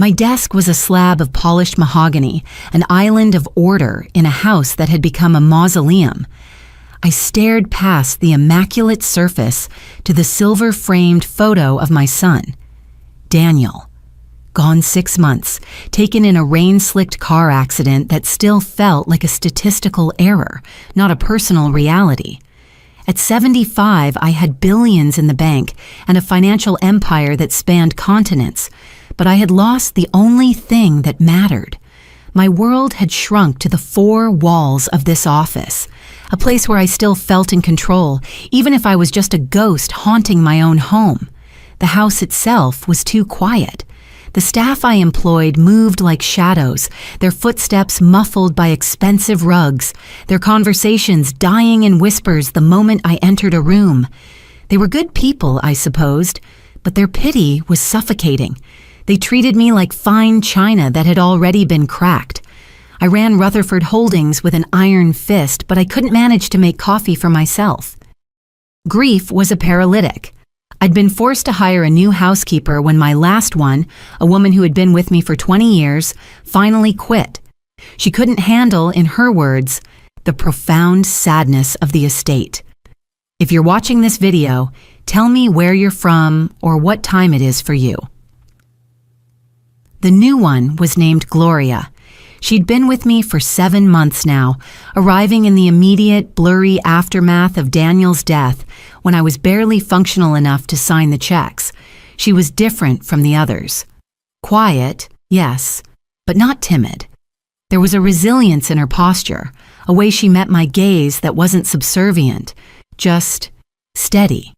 My desk was a slab of polished mahogany, an island of order in a house that had become a mausoleum. I stared past the immaculate surface to the silver-framed photo of my son, Daniel. Gone 6 months, taken in a rain-slicked car accident that still felt like a statistical error, not a personal reality. At 75, I had billions in the bank and a financial empire that spanned continents, but I had lost the only thing that mattered. My world had shrunk to the 4 walls of this office, a place where I still felt in control, even if I was just a ghost haunting my own home. The house itself was too quiet. The staff I employed moved like shadows, their footsteps muffled by expensive rugs, their conversations dying in whispers the moment I entered a room. They were good people, I supposed, but their pity was suffocating. They treated me like fine china that had already been cracked. I ran Rutherford Holdings with an iron fist, but I couldn't manage to make coffee for myself. Grief was a paralytic. I'd been forced to hire a new housekeeper when my last one, a woman who had been with me for 20 years, finally quit. She couldn't handle, in her words, the profound sadness of the estate. If you're watching this video, tell me where you're from or what time it is for you. The new one was named Gloria. She'd been with me for 7 months now, arriving in the immediate, blurry aftermath of Daniel's death when I was barely functional enough to sign the checks. She was different from the others. Quiet, yes, but not timid. There was a resilience in her posture, a way she met my gaze that wasn't subservient, just steady.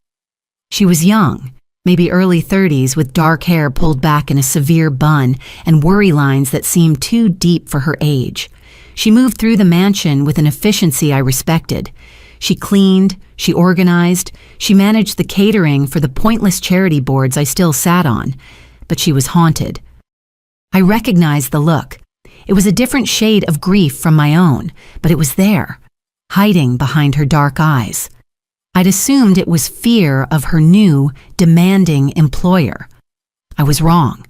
She was young, maybe early 30s, with dark hair pulled back in a severe bun and worry lines that seemed too deep for her age. She moved through the mansion with an efficiency I respected. She cleaned, she organized, she managed the catering for the pointless charity boards I still sat on, but she was haunted. I recognized the look. It was a different shade of grief from my own, but it was there, hiding behind her dark eyes. I'd assumed it was fear of her new, demanding employer. I was wrong.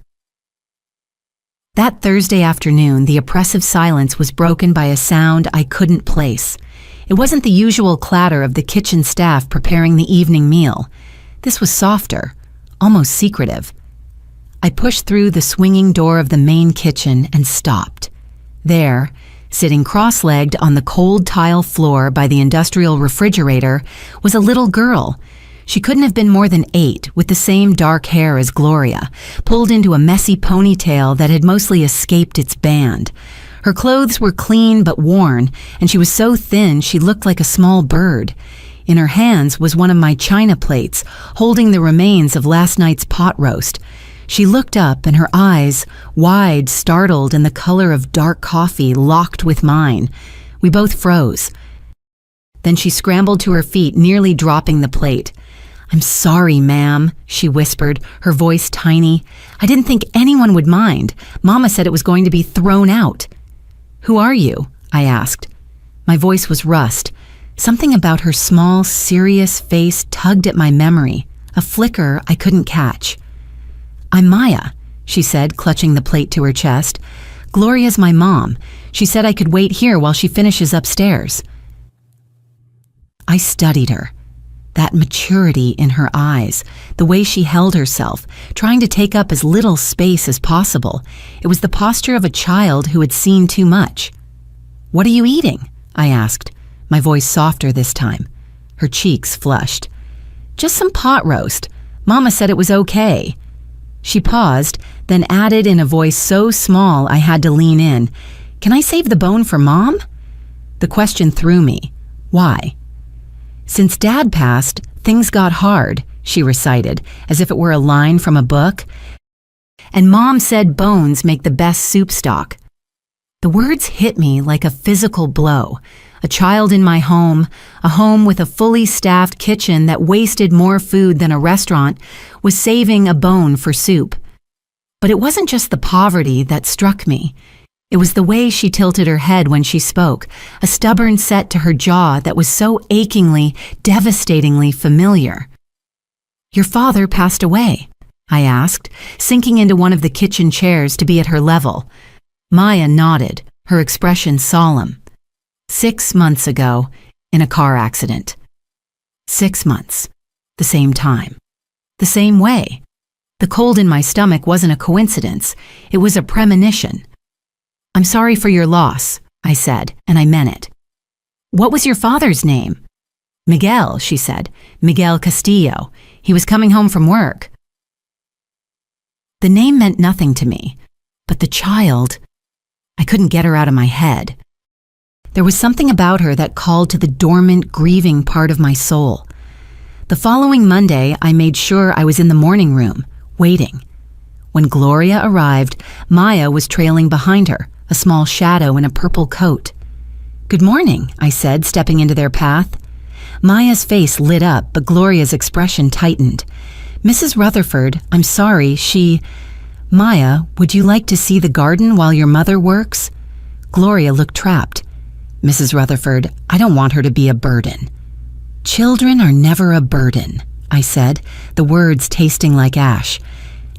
That Thursday afternoon, the oppressive silence was broken by a sound I couldn't place. It wasn't the usual clatter of the kitchen staff preparing the evening meal. This was softer, almost secretive. I pushed through the swinging door of the main kitchen and stopped. There, sitting cross-legged on the cold tile floor by the industrial refrigerator, was a little girl. She couldn't have been more than 8, with the same dark hair as Gloria, pulled into a messy ponytail that had mostly escaped its band. Her clothes were clean but worn, and she was so thin she looked like a small bird. In her hands was one of my china plates, holding the remains of last night's pot roast. She looked up, and her eyes, wide, startled, and the color of dark coffee, locked with mine. We both froze. Then she scrambled to her feet, nearly dropping the plate. "I'm sorry, ma'am," she whispered, her voice tiny. "I didn't think anyone would mind. Mama said it was going to be thrown out." "Who are you?" I asked. My voice was rust. Something about her small, serious face tugged at my memory, a flicker I couldn't catch. "I'm Maya," she said, clutching the plate to her chest. "Gloria's my mom. She said I could wait here while she finishes upstairs." I studied her. That maturity in her eyes, the way she held herself, trying to take up as little space as possible. It was the posture of a child who had seen too much. "What are you eating?" I asked, my voice softer this time. Her cheeks flushed. "Just some pot roast. Mama said it was okay." She paused, then added in a voice so small I had to lean in, "Can I save the bone for Mom?" The question threw me. Why? "Since Dad passed, things got hard," she recited, as if it were a line from a book. "And Mom said bones make the best soup stock." The words hit me like a physical blow. A child in my home, a home with a fully staffed kitchen that wasted more food than a restaurant, was saving a bone for soup. But it wasn't just the poverty that struck me. It was the way she tilted her head when she spoke, a stubborn set to her jaw that was so achingly, devastatingly familiar. "Your father passed away," I asked, sinking into one of the kitchen chairs to be at her level. Maya nodded, her expression solemn. 6 months ago, in a car accident. 6 months. The same time. The same way. The cold in my stomach wasn't a coincidence. It was a premonition. I'm sorry for your loss, I said, and I meant it. What was your father's name? Miguel, she said. Miguel Castillo. He was coming home from work. The name meant nothing to me, but the child, I couldn't get her out of my head. There was something about her that called to the dormant, grieving part of my soul. The following Monday, I made sure I was in the morning room, waiting. When Gloria arrived, Maya was trailing behind her, a small shadow in a purple coat. Good morning, I said, stepping into their path. Maya's face lit up, but Gloria's expression tightened. Mrs. Rutherford, I'm sorry, Maya, would you like to see the garden while your mother works? Gloria looked trapped. Mrs. Rutherford, I don't want her to be a burden. Children are never a burden, I said, the words tasting like ash.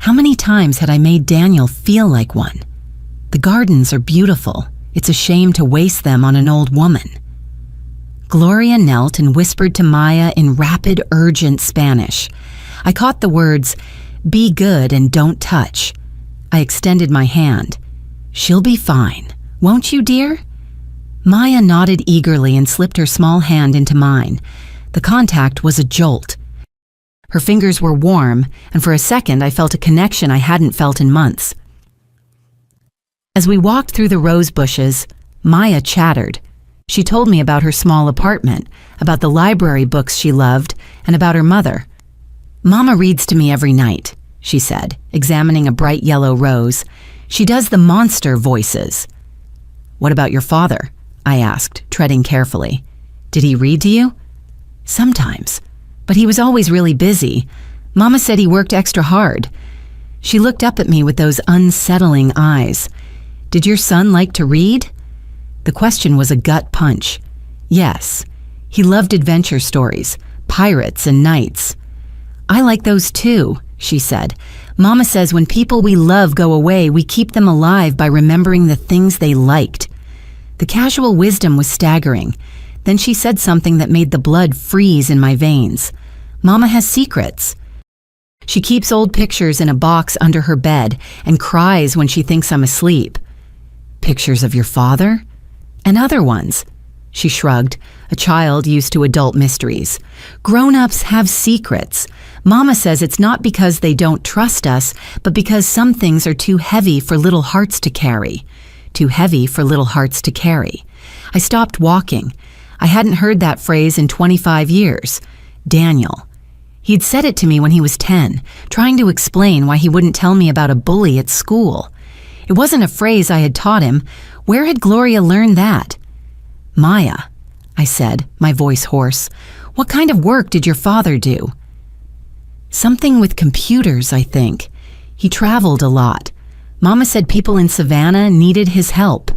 How many times had I made Daniel feel like one? The gardens are beautiful. It's a shame to waste them on an old woman. Gloria knelt and whispered to Maya in rapid, urgent Spanish. I caught the words, be good and don't touch. I extended my hand. She'll be fine, won't you, dear? Maya nodded eagerly and slipped her small hand into mine. The contact was a jolt. Her fingers were warm, and for a second I felt a connection I hadn't felt in months. As we walked through the rose bushes, Maya chattered. She told me about her small apartment, about the library books she loved, and about her mother. Mama reads to me every night, she said, examining a bright yellow rose. She does the monster voices. What about your father? I asked, treading carefully. Did he read to you? Sometimes, but he was always really busy. Mama said he worked extra hard. She looked up at me with those unsettling eyes. Did your son like to read? The question was a gut punch. Yes, he loved adventure stories, pirates and knights. I like those too, she said. Mama says when people we love go away, we keep them alive by remembering the things they liked. The casual wisdom was staggering. Then she said something that made the blood freeze in my veins. Mama has secrets. She keeps old pictures in a box under her bed and cries when she thinks I'm asleep. Pictures of your father? And other ones. She shrugged, a child used to adult mysteries. Grown-ups have secrets. Mama says it's not because they don't trust us, but because some things are too heavy for little hearts to carry. Too heavy for little hearts to carry. I stopped walking. I hadn't heard that phrase in 25 years. Daniel. He'd said it to me when he was 10, trying to explain why he wouldn't tell me about a bully at school. It wasn't a phrase I had taught him. Where had Gloria learned that? Maya, I said, my voice hoarse. What kind of work did your father do? Something with computers, I think. He traveled a lot. Mama said people in Savannah needed his help.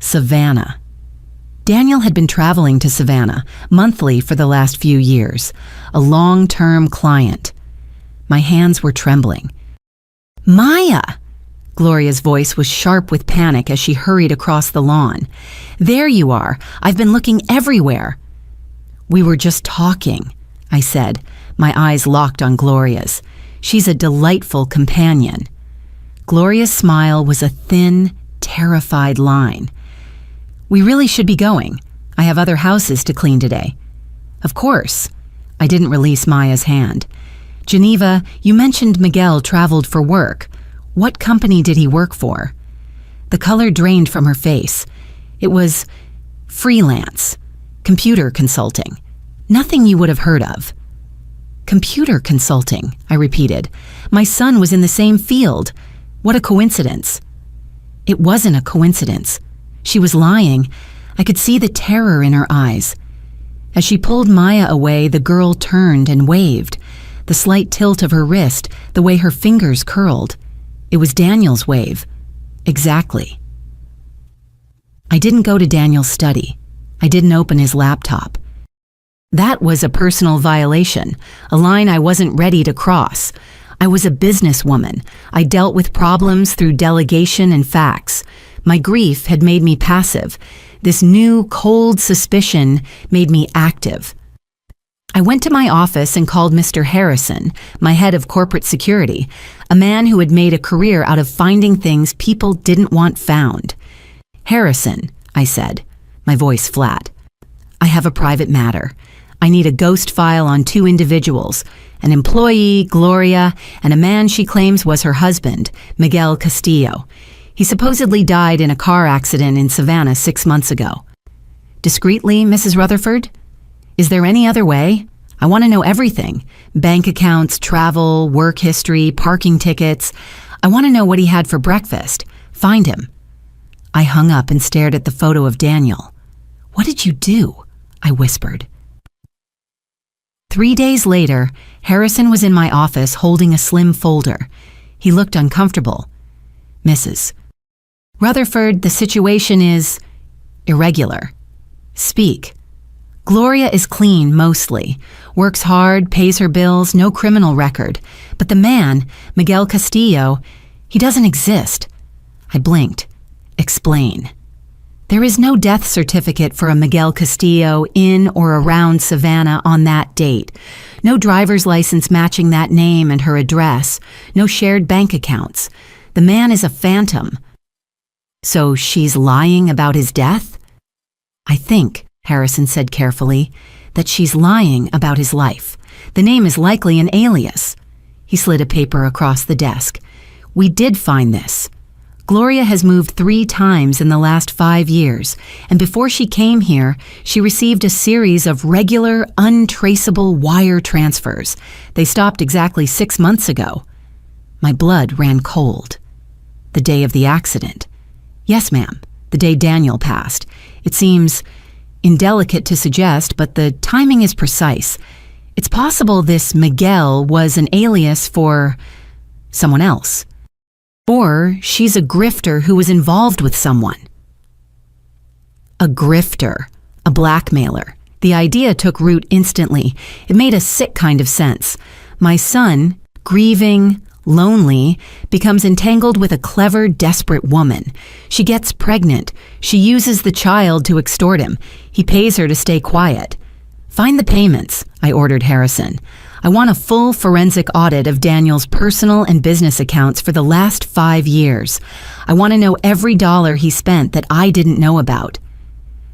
Savannah. Daniel had been traveling to Savannah monthly for the last few years, a long-term client. My hands were trembling. Maya! Gloria's voice was sharp with panic as she hurried across the lawn. There you are. I've been looking everywhere. We were just talking, I said, my eyes locked on Gloria's. She's a delightful companion. Gloria's smile was a thin, terrified line. We really should be going. I have other houses to clean today. Of course. I didn't release Maya's hand. Geneva, you mentioned Miguel traveled for work. What company did he work for? The color drained from her face. It was freelance, computer consulting. Nothing you would have heard of. Computer consulting, I repeated. My son was in the same field. What a coincidence. It wasn't a coincidence. She was lying. I could see the terror in her eyes. As she pulled Maya away, the girl turned and waved. The slight tilt of her wrist, the way her fingers curled. It was Daniel's wave. Exactly. I didn't go to Daniel's study. I didn't open his laptop. That was a personal violation, a line I wasn't ready to cross. I was a businesswoman. I dealt with problems through delegation and facts. My grief had made me passive. This new, cold suspicion made me active. I went to my office and called Mr. Harrison, my head of corporate security, a man who had made a career out of finding things people didn't want found. "Harrison," I said, my voice flat, "I have a private matter. I need a ghost file on 2 individuals, an employee, Gloria, and a man she claims was her husband, Miguel Castillo. He supposedly died in a car accident in Savannah 6 months ago." "Discreetly, Mrs. Rutherford? Is there any other way? I want to know everything. Bank accounts, travel, work history, parking tickets. I want to know what he had for breakfast. Find him." I hung up and stared at the photo of Daniel. "What did you do?" I whispered. 3 days later, Harrison was in my office holding a slim folder. He looked uncomfortable. "Mrs. Rutherford, the situation is irregular. Speak." "Gloria is clean, mostly. Works hard, pays her bills, no criminal record. But the man, Miguel Castillo, he doesn't exist." I blinked. "Explain." "There is no death certificate for a Miguel Castillo in or around Savannah on that date. No driver's license matching that name and her address. No shared bank accounts. The man is a phantom." "So she's lying about his death?" "I think," Harrison said carefully, "that she's lying about his life. The name is likely an alias." He slid a paper across the desk. "We did find this. Gloria has moved 3 times in the last 5 years, and before she came here, she received a series of regular, untraceable wire transfers. They stopped exactly 6 months ago." My blood ran cold. "The day of the accident?" "Yes, ma'am. The day Daniel passed. It seems indelicate to suggest, but the timing is precise. It's possible this Miguel was an alias for someone else. Or she's a grifter who was involved with someone." A grifter, a blackmailer. The idea took root instantly. It made a sick kind of sense. My son, grieving, lonely, becomes entangled with a clever, desperate woman. She gets pregnant. She uses the child to extort him. He pays her to stay quiet. "Find the payments," I ordered Harrison. "I want a full forensic audit of Daniel's personal and business accounts for the last 5 years. I want to know every dollar he spent that I didn't know about."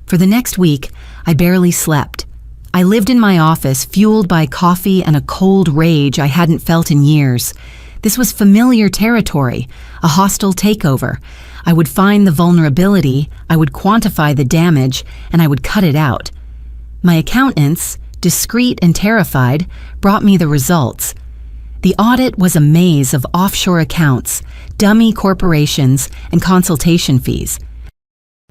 For the next week, I barely slept. I lived in my office, fueled by coffee and a cold rage I hadn't felt in years. This was familiar territory, a hostile takeover. I would find the vulnerability, I would quantify the damage, and I would cut it out. My accountants, discreet and terrified, brought me the results. The audit was a maze of offshore accounts, dummy corporations, and consultation fees.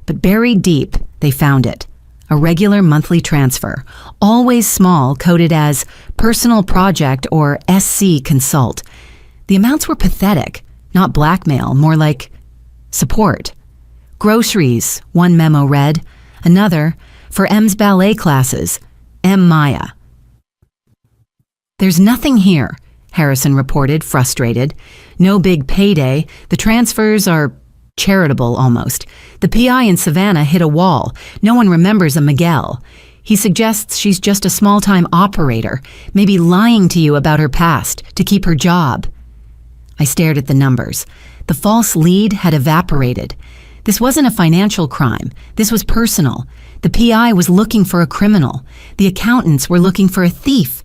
But buried deep, they found it. A regular monthly transfer, always small, coded as Personal Project or SC Consult. The amounts were pathetic, not blackmail, more like support. "Groceries," one memo read. Another, "For M's ballet classes, M. Maya." "There's nothing here," Harrison reported, frustrated. "No big payday. The transfers are charitable almost. The PI in Savannah hit a wall. No one remembers a Miguel. He suggests she's just a small-time operator, maybe lying to you about her past to keep her job." I stared at the numbers. The false lead had evaporated. This wasn't a financial crime. This was personal. The PI was looking for a criminal. The accountants were looking for a thief.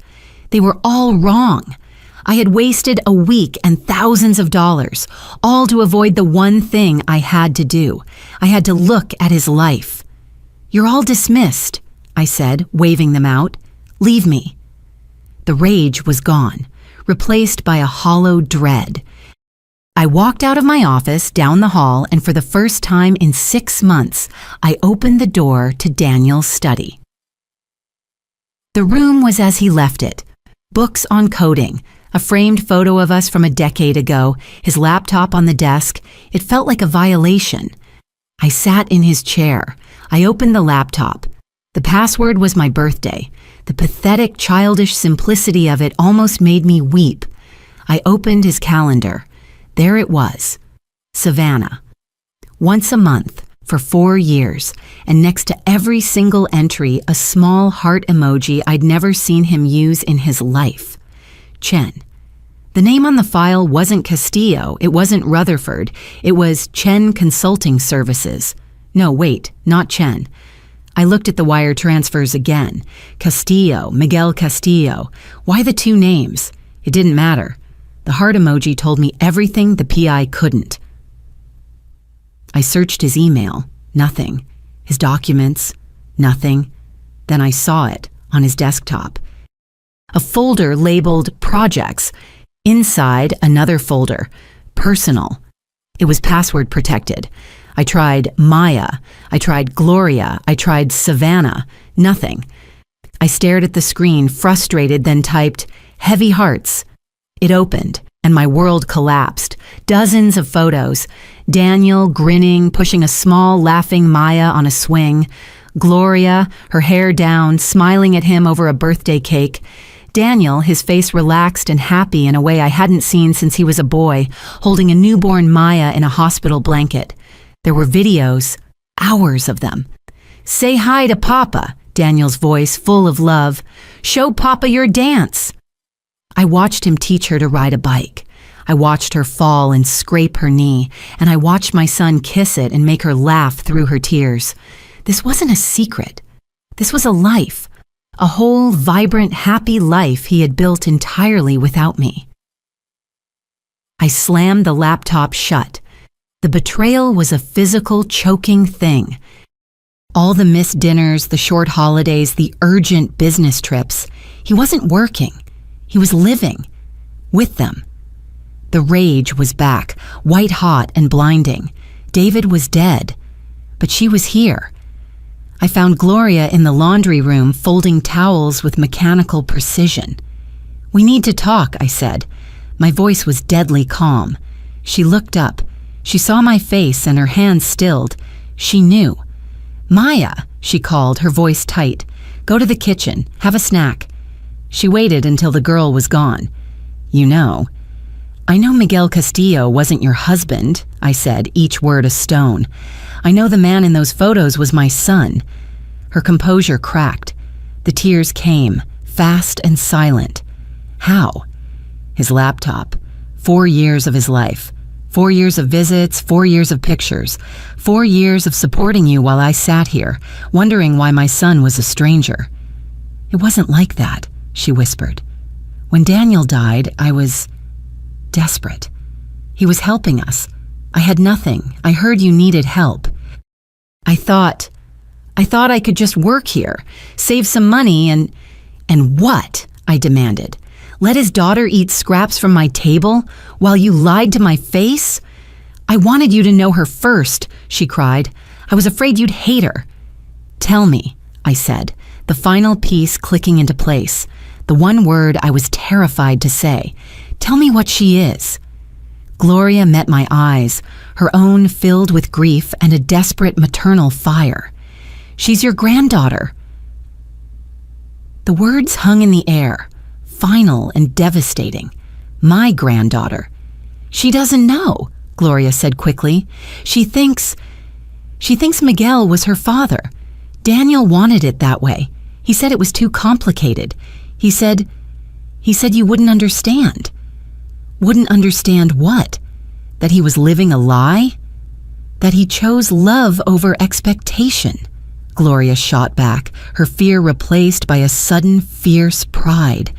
They were all wrong. I had wasted a week and thousands of dollars, all to avoid the one thing I had to do. I had to look at his life. "You're all dismissed," I said, waving them out. "Leave me." The rage was gone, replaced by a hollow dread. I walked out of my office, down the hall, and for the first time in 6 months, I opened the door to Daniel's study. The room was as he left it. Books on coding, a framed photo of us from a decade ago, his laptop on the desk. It felt like a violation. I sat in his chair. I opened the laptop. The password was my birthday. The pathetic, childish simplicity of it almost made me weep. I opened his calendar. There it was. Savannah. Once a month, for 4 years, and next to every single entry, a small heart emoji I'd never seen him use in his life. Chen. The name on the file wasn't Castillo, it wasn't Rutherford, it was Chen Consulting Services. No, wait, not Chen. I looked at the wire transfers again. Castillo, Miguel Castillo. Why the 2 names? It didn't matter. The heart emoji told me everything the PI couldn't. I searched his email. Nothing. His documents. Nothing. Then I saw it on his desktop. A folder labeled Projects. Inside, another folder. Personal. It was password protected. I tried Maya. I tried Gloria. I tried Savannah. Nothing. I stared at the screen, frustrated, then typed, Heavy Hearts. It opened, and my world collapsed. Dozens of photos. Daniel grinning, pushing a small, laughing Maya on a swing. Gloria, her hair down, smiling at him over a birthday cake. Daniel, his face relaxed and happy in a way I hadn't seen since he was a boy, holding a newborn Maya in a hospital blanket. There were videos, hours of them. Say hi to Papa, Daniel's voice full of love. Show Papa your dance. I watched him teach her to ride a bike. I watched her fall and scrape her knee, and I watched my son kiss it and make her laugh through her tears. This wasn't a secret. This was a life. A whole, vibrant, happy life he had built entirely without me. I slammed the laptop shut. The betrayal was a physical, choking thing. All the missed dinners, the short holidays, the urgent business trips. He wasn't working. He was living. With them. The rage was back, white hot and blinding. David was dead. But she was here. I found Gloria in the laundry room folding towels with mechanical precision. We need to talk, I said. My voice was deadly calm. She looked up. She saw my face and her hands stilled. She knew. Maya, she called, her voice tight. Go to the kitchen. Have a snack. She waited until the girl was gone. You know. I know Miguel Castillo wasn't your husband, I said, each word a stone. I know the man in those photos was my son. Her composure cracked. The tears came, fast and silent. How? His laptop. 4 years of his life. 4 years of visits, 4 years of pictures. 4 years of supporting you while I sat here, wondering why my son was a stranger. It wasn't like that, she whispered. When Daniel died, I was desperate. He was helping us. I had nothing. I heard you needed help. I thought I could just work here, save some money and what? I demanded. Let his daughter eat scraps from my table while you lied to my face? I wanted you to know her first, she cried. I was afraid you'd hate her. Tell me, I said, the final piece clicking into place, the one word I was terrified to say. Tell me what she is. Gloria met my eyes, her own filled with grief and a desperate maternal fire. She's your granddaughter. The words hung in the air, final and devastating. My granddaughter. She doesn't know, Gloria said quickly. She thinks Miguel was her father. Daniel wanted it that way. He said it was too complicated. He said you wouldn't understand. Wouldn't understand what? That he was living a lie? That he chose love over expectation? Gloria shot back, her fear replaced by a sudden, fierce pride.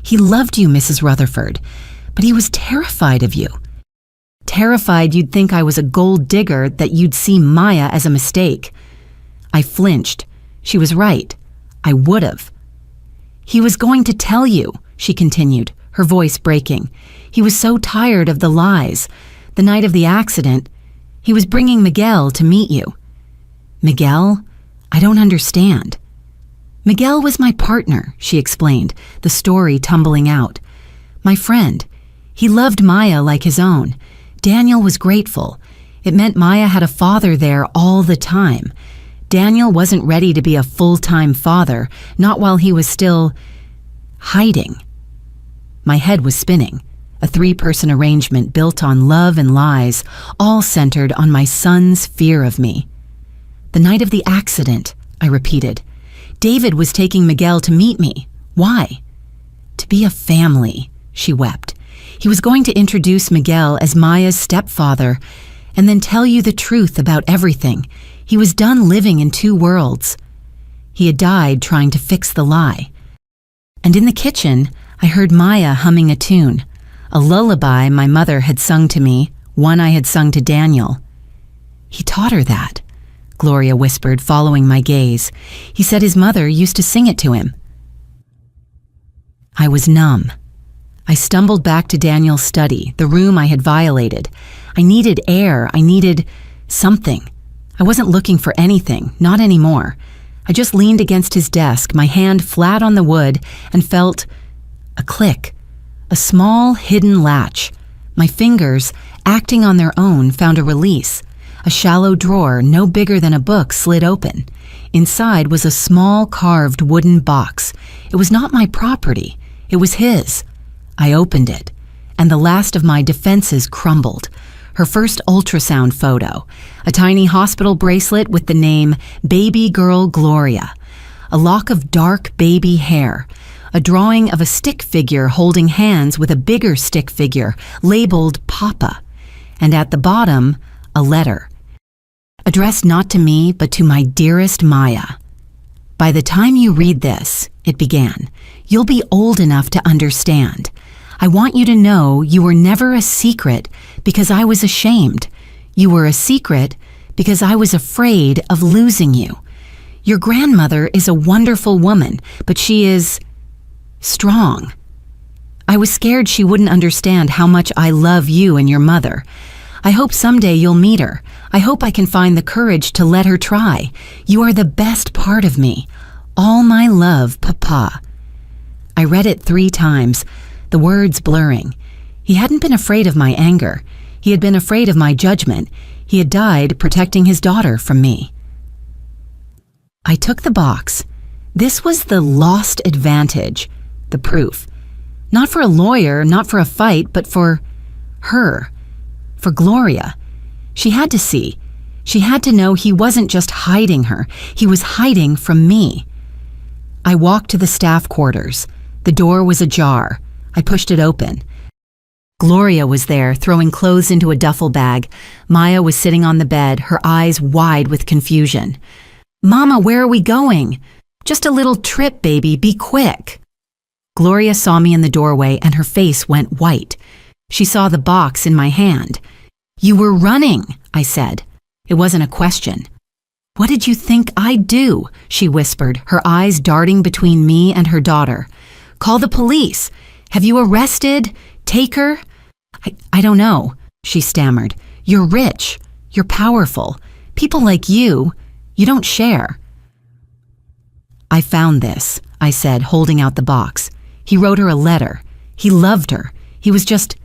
He loved you, Mrs. Rutherford, but he was terrified of you. Terrified you'd think I was a gold digger, that you'd see Maya as a mistake. I flinched. She was right. I would've. He was going to tell you, she continued, her voice breaking. He was so tired of the lies. The night of the accident, he was bringing Miguel to meet you. Miguel? I don't understand. Miguel was my partner, she explained, the story tumbling out. My friend. He loved Maya like his own. Daniel was grateful. It meant Maya had a father there all the time. Daniel wasn't ready to be a full-time father, not while he was still hiding. My head was spinning. A 3-person arrangement built on love and lies, all centered on my son's fear of me. The night of the accident, I repeated. David was taking Miguel to meet me. Why? To be a family, she wept. He was going to introduce Miguel as Maya's stepfather, and then tell you the truth about everything. He was done living in 2 worlds. He had died trying to fix the lie. And in the kitchen, I heard Maya humming a tune, a lullaby my mother had sung to me, one I had sung to Daniel. He taught her that, Gloria whispered, following my gaze. He said his mother used to sing it to him. I was numb. I stumbled back to Daniel's study, the room I had violated. I needed air. I needed something. I wasn't looking for anything, not anymore. I just leaned against his desk, my hand flat on the wood, and felt a click, a small hidden latch. My fingers, acting on their own, found a release. A shallow drawer, no bigger than a book, slid open. Inside was a small carved wooden box. It was not my property. It was his. I opened it, and the last of my defenses crumbled. Her first ultrasound photo, a tiny hospital bracelet with the name Baby Girl Gloria, a lock of dark baby hair, a drawing of a stick figure holding hands with a bigger stick figure labeled Papa, and at the bottom, a letter, addressed not to me but to my dearest Maya. By the time you read this, it began, you'll be old enough to understand. I want you to know you were never a secret because I was ashamed. You were a secret because I was afraid of losing you. Your grandmother is a wonderful woman, but she is strong. I was scared she wouldn't understand how much I love you and your mother. I hope someday you'll meet her. I hope I can find the courage to let her try. You are the best part of me. All my love, Papa. I read it 3 times, the words blurring. He hadn't been afraid of my anger. He had been afraid of my judgment. He had died protecting his daughter from me. I took the box. This was the lost advantage, the proof. Not for a lawyer, not for a fight, but for her, for Gloria. She had to see. She had to know he wasn't just hiding her. He was hiding from me. I walked to the staff quarters. The door was ajar. I pushed it open. Gloria was there, throwing clothes into a duffel bag. Maya was sitting on the bed, her eyes wide with confusion. "Mama, where are we going?" "Just a little trip, baby. Be quick." Gloria saw me in the doorway and her face went white. She saw the box in my hand. "You were running," I said. It wasn't a question. "What did you think I'd do?" she whispered, her eyes darting between me and her daughter. "Call the police. Have you arrested? Take her?" I don't know, she stammered. "You're rich. You're powerful. People like you don't share." "I found this," I said, holding out the box. "He wrote her a letter. He loved her. He was just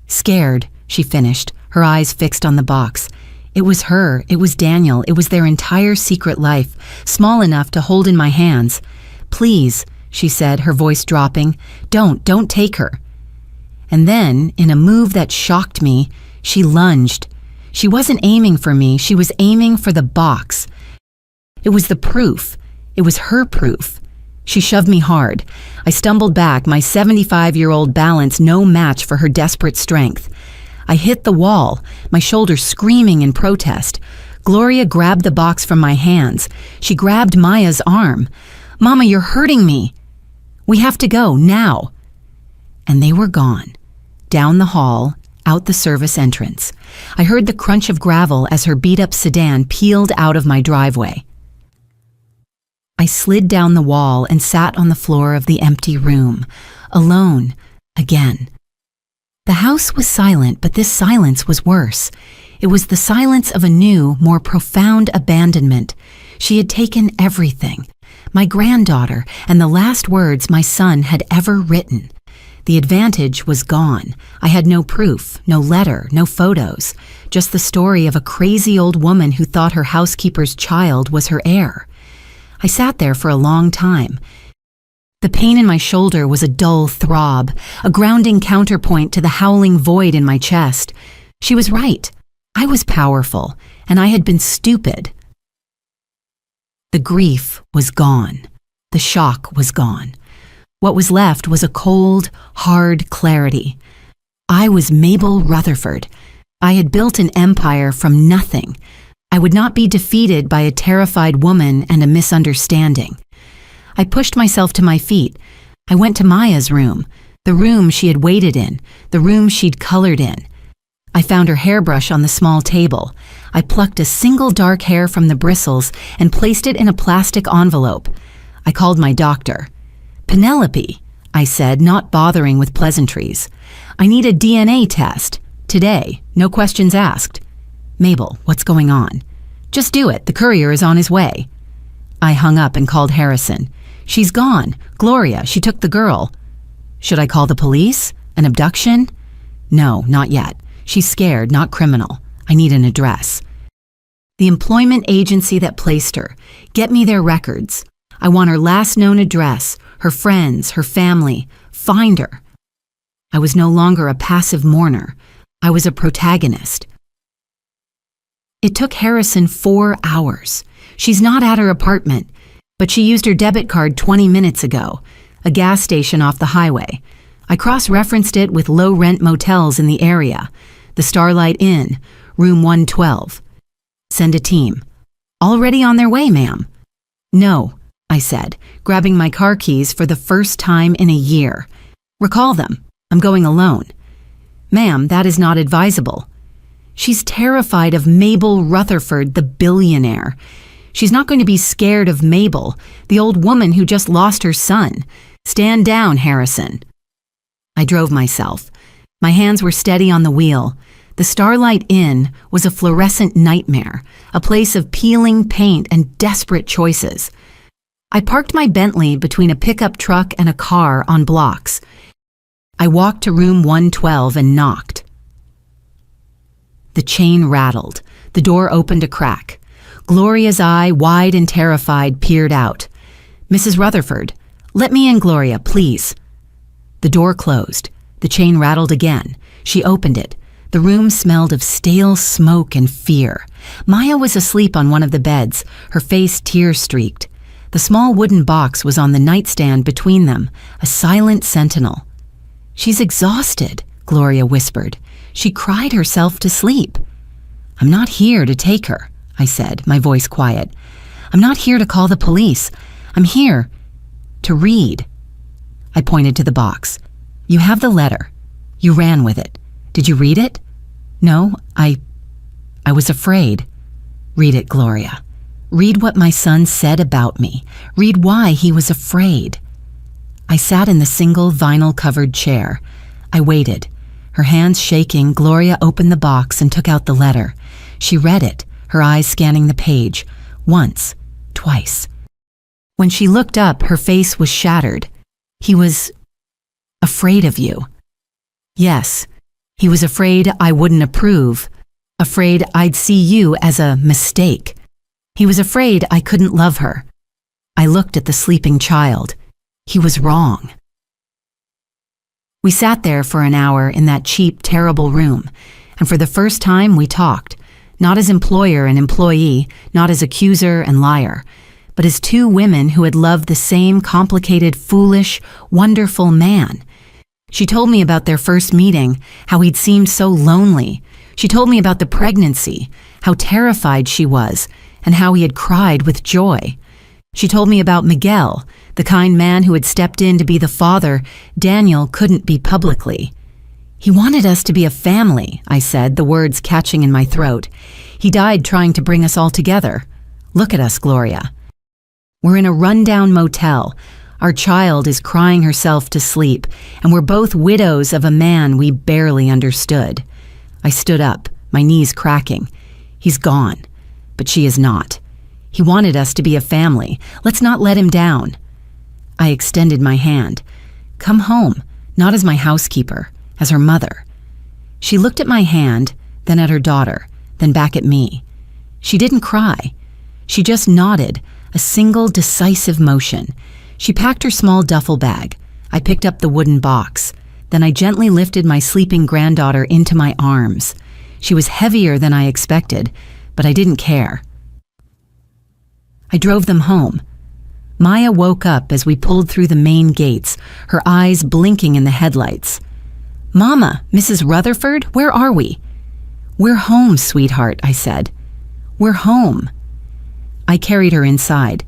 scared," she finished, her eyes fixed on the box. It was her. It was Daniel. It was their entire secret life, small enough to hold in my hands. "Please," she said, her voice dropping, don't take her." And then, in a move that shocked me, she lunged. She wasn't aiming for me. She was aiming for the box. It was the proof. It was her proof. She shoved me hard. I stumbled back, my 75-year-old balance no match for her desperate strength. I hit the wall, my shoulders screaming in protest. Gloria grabbed the box from my hands. She grabbed Maya's arm. "Mama, you're hurting me. We have to go, now." And they were gone. Down the hall, out the service entrance. I heard the crunch of gravel as her beat-up sedan peeled out of my driveway. I slid down the wall and sat on the floor of the empty room, alone, again. The house was silent, but this silence was worse. It was the silence of a new, more profound abandonment. She had taken everything, my granddaughter, and the last words my son had ever written. The advantage was gone. I had no proof, no letter, no photos, just the story of a crazy old woman who thought her housekeeper's child was her heir. I sat there for a long time. The pain in my shoulder was a dull throb, a grounding counterpoint to the howling void in my chest. She was right. I was powerful, and I had been stupid. The grief was gone. The shock was gone. What was left was a cold, hard clarity. I was Mabel Rutherford. I had built an empire from nothing. I would not be defeated by a terrified woman and a misunderstanding. I pushed myself to my feet. I went to Maya's room, the room she had waited in, the room she'd colored in. I found her hairbrush on the small table. I plucked a single dark hair from the bristles and placed it in a plastic envelope. I called my doctor. "Penelope," I said, not bothering with pleasantries. "I need a DNA test. Today, no questions asked." "Mabel, what's going on?" "Just do it. The courier is on his way." I hung up and called Harrison. "She's gone. Gloria, she took the girl." "Should I call the police? An abduction?" "No, not yet. She's scared, not criminal. I need an address." "The employment agency that placed her. Get me their records. I want her last known address, her friends, her family. Find her." I was no longer a passive mourner. I was a protagonist. It took Harrison 4 hours. She's not at her apartment, but she used her debit card 20 minutes ago, a gas station off the highway. I cross-referenced it with low-rent motels in the area. The Starlight Inn, room 112. "Send a team." "Already on their way, ma'am." "No," I said, grabbing my car keys for the first time in a year. "Recall them. I'm going alone." "Ma'am, that is not advisable." She's terrified of Mabel Rutherford, the billionaire. She's not going to be scared of Mabel, the old woman who just lost her son. Stand down, Harrison. I drove myself. My hands were steady on the wheel. The Starlight Inn was a fluorescent nightmare, a place of peeling paint and desperate choices. I parked my Bentley between a pickup truck and a car on blocks. I walked to room 112 and knocked. The chain rattled. The door opened a crack. Gloria's eye, wide and terrified, peered out. "Mrs. Rutherford, let me in, Gloria, please." The door closed. The chain rattled again. She opened it. The room smelled of stale smoke and fear. Maya was asleep on one of the beds, her face tear-streaked. The small wooden box was on the nightstand between them, a silent sentinel. "She's exhausted," Gloria whispered. "She cried herself to sleep." "I'm not here to take her," I said, my voice quiet. "I'm not here to call the police. I'm here to read." I pointed to the box. "You have the letter. You ran with it. Did you read it?" "No, I was afraid." "Read it, Gloria. Read what my son said about me. Read why he was afraid." I sat in the single vinyl-covered chair. I waited. Her hands shaking, Gloria opened the box and took out the letter. She read it, her eyes scanning the page. Once, twice. When she looked up, her face was shattered. "He was afraid of you." "Yes, he was afraid I wouldn't approve, afraid I'd see you as a mistake. He was afraid I couldn't love her." I looked at the sleeping child. He was wrong. We sat there for an hour in that cheap, terrible room, and for the first time we talked, not as employer and employee, not as accuser and liar, but as two women who had loved the same complicated, foolish, wonderful man. She told me about their first meeting, how he'd seemed so lonely. She told me about the pregnancy, how terrified she was, and how he had cried with joy. She told me about Miguel, the kind man who had stepped in to be the father Daniel couldn't be publicly. "He wanted us to be a family," I said, the words catching in my throat. "He died trying to bring us all together. Look at us, Gloria. We're in a rundown motel. Our child is crying herself to sleep, and we're both widows of a man we barely understood." I stood up, my knees cracking. "He's gone, but she is not. He wanted us to be a family. Let's not let him down." I extended my hand. "Come home. not as my housekeeper, as her mother. She looked at my hand, then at her daughter, then back at me. She didn't cry. She just nodded, a single decisive motion. She packed her small duffel bag. I picked up the wooden box. Then I gently lifted my sleeping granddaughter into my arms. She was heavier than I expected, but I didn't care. I drove them home. Maya woke up as we pulled through the main gates, her eyes blinking in the headlights. "Mama, Mrs. Rutherford, where are we?" "We're home, sweetheart," I said. "We're home." I carried her inside.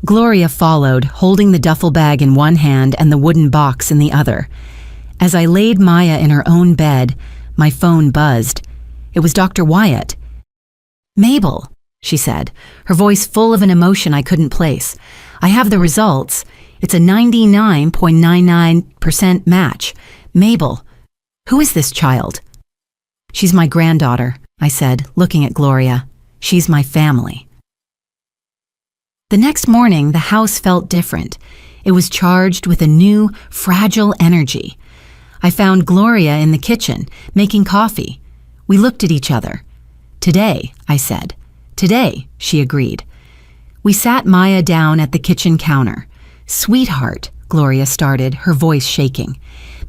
Gloria followed, holding the duffel bag in one hand and the wooden box in the other. As I laid Maya in her own bed, my phone buzzed. It was Dr. Wyatt. "Mabel," she said, her voice full of an emotion I couldn't place. "I have the results. It's a 99.99% match. Mabel, who is this child?" "She's my granddaughter," I said, looking at Gloria. "She's my family." The next morning, the house felt different. It was charged with a new, fragile energy. I found Gloria in the kitchen, making coffee. We looked at each other. "Today," I said. "Today," she agreed. We sat Maya down at the kitchen counter. "Sweetheart," Gloria started, her voice shaking.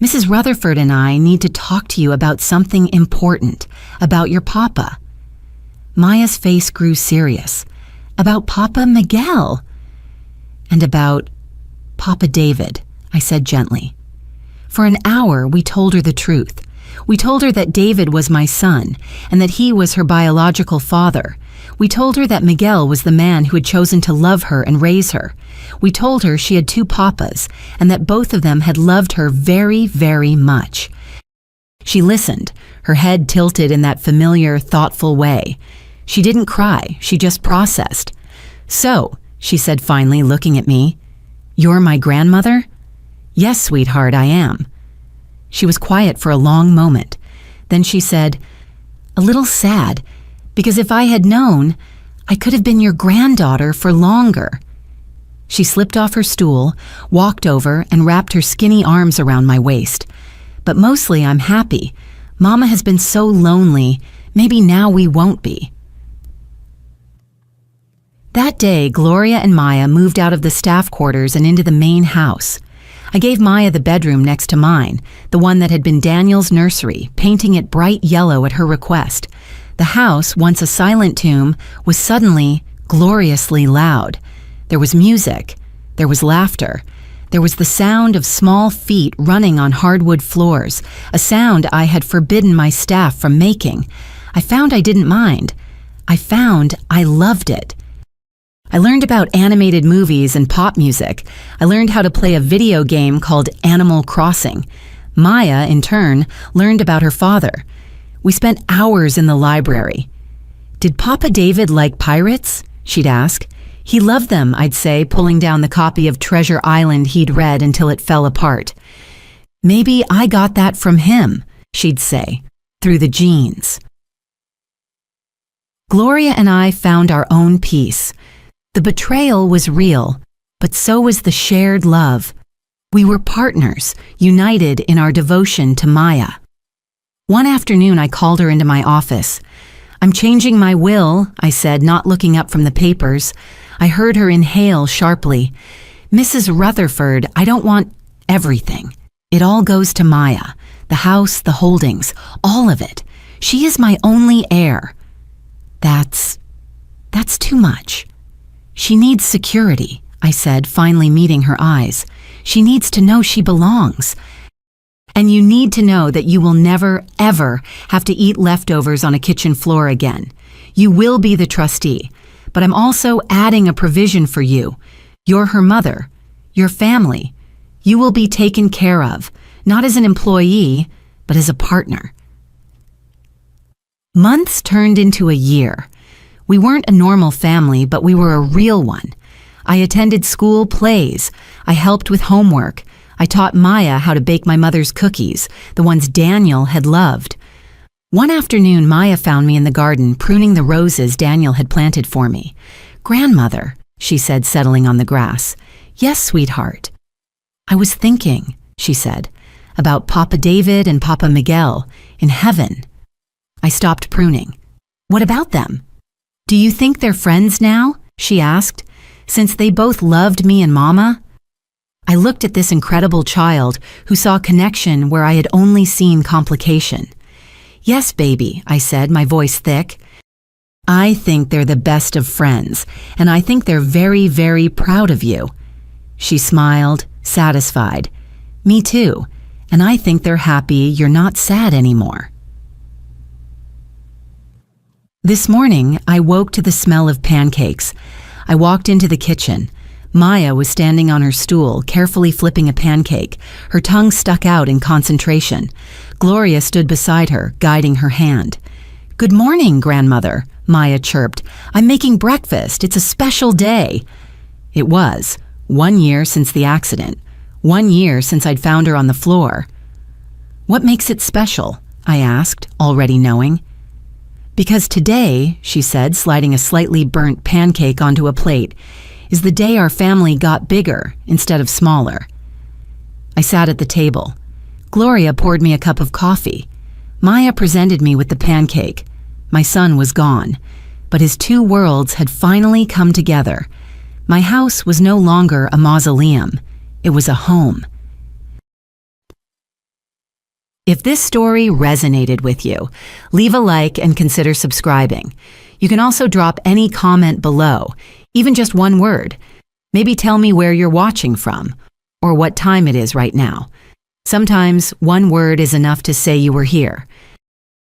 "Mrs. Rutherford and I need to talk to you about something important, about your papa." Maya's face grew serious. "About Papa Miguel." "And about Papa David," I said gently. For an hour, we told her the truth. We told her that David was my son, and that he was her biological father. We told her that Miguel was the man who had chosen to love her and raise her. We told her she had two papas, and that both of them had loved her very, very much. She listened, her head tilted in that familiar, thoughtful way. She didn't cry, she just processed. "So," she said finally, looking at me, "you're my grandmother?" "Yes, sweetheart, I am." She was quiet for a long moment. Then she said, "A little sad, because if I had known, I could have been your granddaughter for longer." She slipped off her stool, walked over, and wrapped her skinny arms around my waist. "But mostly I'm happy. Mama has been so lonely. Maybe now we won't be." That day, Gloria and Maya moved out of the staff quarters and into the main house. I gave Maya the bedroom next to mine, the one that had been Daniel's nursery, painting it bright yellow at her request. The house, once a silent tomb, was suddenly gloriously loud. There was music. There was laughter. There was the sound of small feet running on hardwood floors, a sound I had forbidden my staff from making. I found I didn't mind. I found I loved it. I learned about animated movies and pop music. I learned how to play a video game called Animal Crossing. Maya, in turn, learned about her father. We spent hours in the library. "Did Papa David like pirates?" she'd ask. "He loved them," I'd say, pulling down the copy of Treasure Island he'd read until it fell apart. "Maybe I got that from him," she'd say, "through the genes." Gloria and I found our own peace. The betrayal was real, but so was the shared love. We were partners, united in our devotion to Maya. One afternoon, I called her into my office. "I'm changing my will," I said, not looking up from the papers. I heard her inhale sharply. "Mrs. Rutherford, I don't want everything. It all goes to Maya. The house, the holdings, all of it. She is my only heir." That's too much." "She needs security," I said, finally meeting her eyes. "She needs to know she belongs. And you need to know that you will never, ever have to eat leftovers on a kitchen floor again. You will be the trustee, but I'm also adding a provision for you. You're her mother, your family. You will be taken care of, not as an employee, but as a partner." Months turned into a year. We weren't a normal family, but we were a real one. I attended school plays. I helped with homework. I taught Maya how to bake my mother's cookies, the ones Daniel had loved. One afternoon, Maya found me in the garden, pruning the roses Daniel had planted for me. "Grandmother," she said, settling on the grass. "Yes, sweetheart." "I was thinking," she said, about Papa David and Papa Miguel in heaven. I stopped pruning. What about them? Do you think they're friends now? She asked, since they both loved me and Mama. I looked at this incredible child who saw connection where I had only seen complication. Yes, baby, I said, my voice thick. I think they're the best of friends, and I think they're very, very proud of you. She smiled, satisfied. Me too, and I think they're happy you're not sad anymore. This morning, I woke to the smell of pancakes. I walked into the kitchen. Maya was standing on her stool, carefully flipping a pancake, her tongue stuck out in concentration. Gloria stood beside her, guiding her hand. "Good morning, grandmother," Maya chirped. "I'm making breakfast. It's a special day." It was. 1 year since the accident. 1 year since I'd found her on the floor. "What makes it special?" I asked, already knowing. "Because today," she said, sliding a slightly burnt pancake onto a plate, "is the day our family got bigger instead of smaller." I sat at the table. Gloria poured me a cup of coffee. Maya presented me with the pancake. My son was gone, but his two worlds had finally come together. My house was no longer a mausoleum. It was a home. If this story resonated with you, leave a like and consider subscribing. You can also drop any comment below, even just one word. Maybe tell me where you're watching from, or what time it is right now. Sometimes one word is enough to say you were here.